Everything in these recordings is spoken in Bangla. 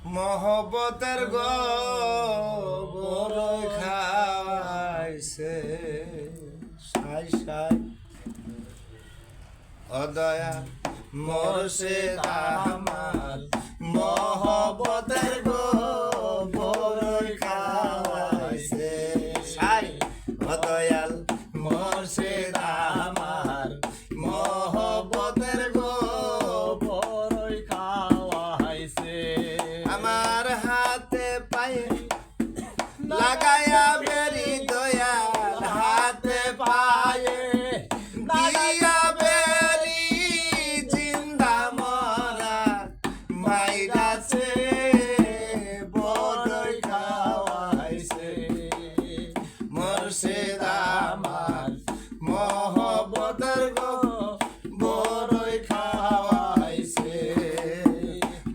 মহব্বতের গোবর খাওয়াইছে সাই সাই অদয়া মুর্শিদ আমার মহব্বতের গোবর খাওয়াইছে সাই অদয়াল মুর্শিদ আমার মহব্বতের গোবর খাওয়াইছে আমার হাতে পায়ে লাগায়া বেরি দয়াল হাতে পায়ে দিয়া বেরি জিন্দা মরা মাইরাছে বড়ই খাওয়াইছে মুর্শিদ আমার মহব্বতের বড়ই খাওয়াইছে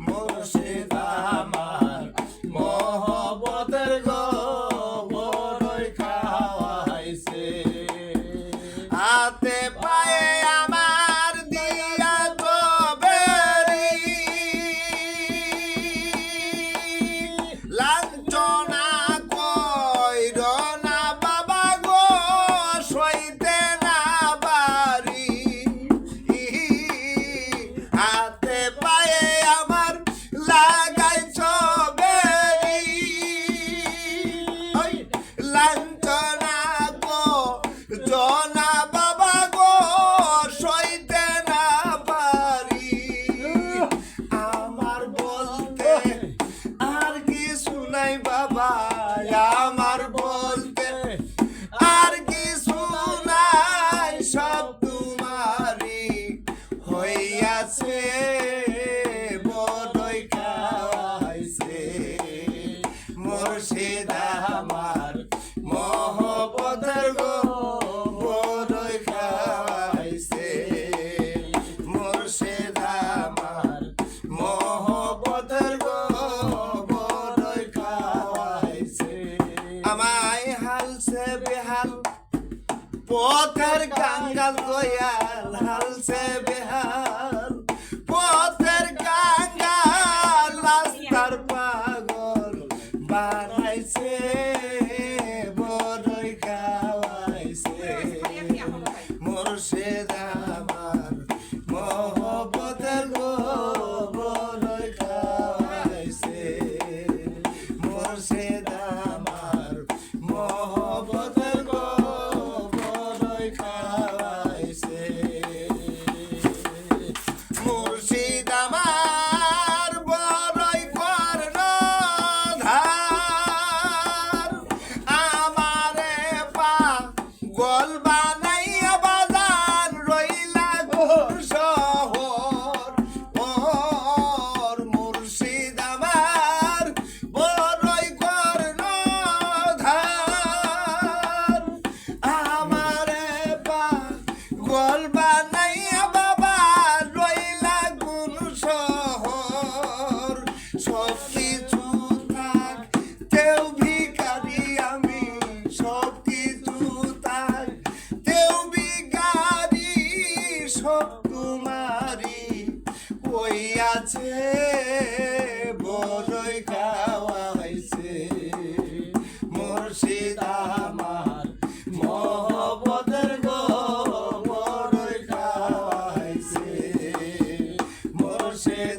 মুর্শিদ আমার মহব্বতের বড়ই খাওয়াইছে হাতে পায়ে আমার দিয়া গোবেরি লাঞ্ছনা কইর না বাবা গো সইতে না বাড়ি হাতে পায়ে আমার লাগাইছ বেরি লাঞ্ছনা গো জনা বাবা গো সইতে না পারি আমার বলতে আর কিছু নাই বাবা আমার বলতে আর কিছু নাই সব তোমারি হইয়াছে বড়ই খাওয়াইছে মুর্শিদ আমার মহব্বতের বড়ই খাওয়াইছে মুর্শিদ আমার মহব্বতের বড়ই খাওয়াইছে আমায় হালছে বেহাল পথের কাঙ্গাল দয়াল হালছে বেহাল পথের কাঙ্গাল রাস্তার পাগল বানাইছে বড়ই খাওয়াইছে মুর্শিদ আমার মহব্বতের বড়ই খাওয়াইছে মুর্শিদ আমার মহব্বতের বড়ই খাওয়াইছে মুর্শিদ আমার বড়ই কর্ণধার আমারে পাগল বানাইয়া বাজার রইলা ঘোর শহর ওর মুর্শিদ আমার বড়ই কর্ণধার আমারে পাগল বানাইয়া বাবা রইলা গুণ শহর সব কিছু থাক কেউ ভিখারি আমি সব কিছু থাক কেউ ভিখারি সব তোমারি হইয়াছে বড়ই খাওয়াইছে মুর্শিদ আমার মহব্বতের বড়ই খাওয়াইছে মুর্শিদ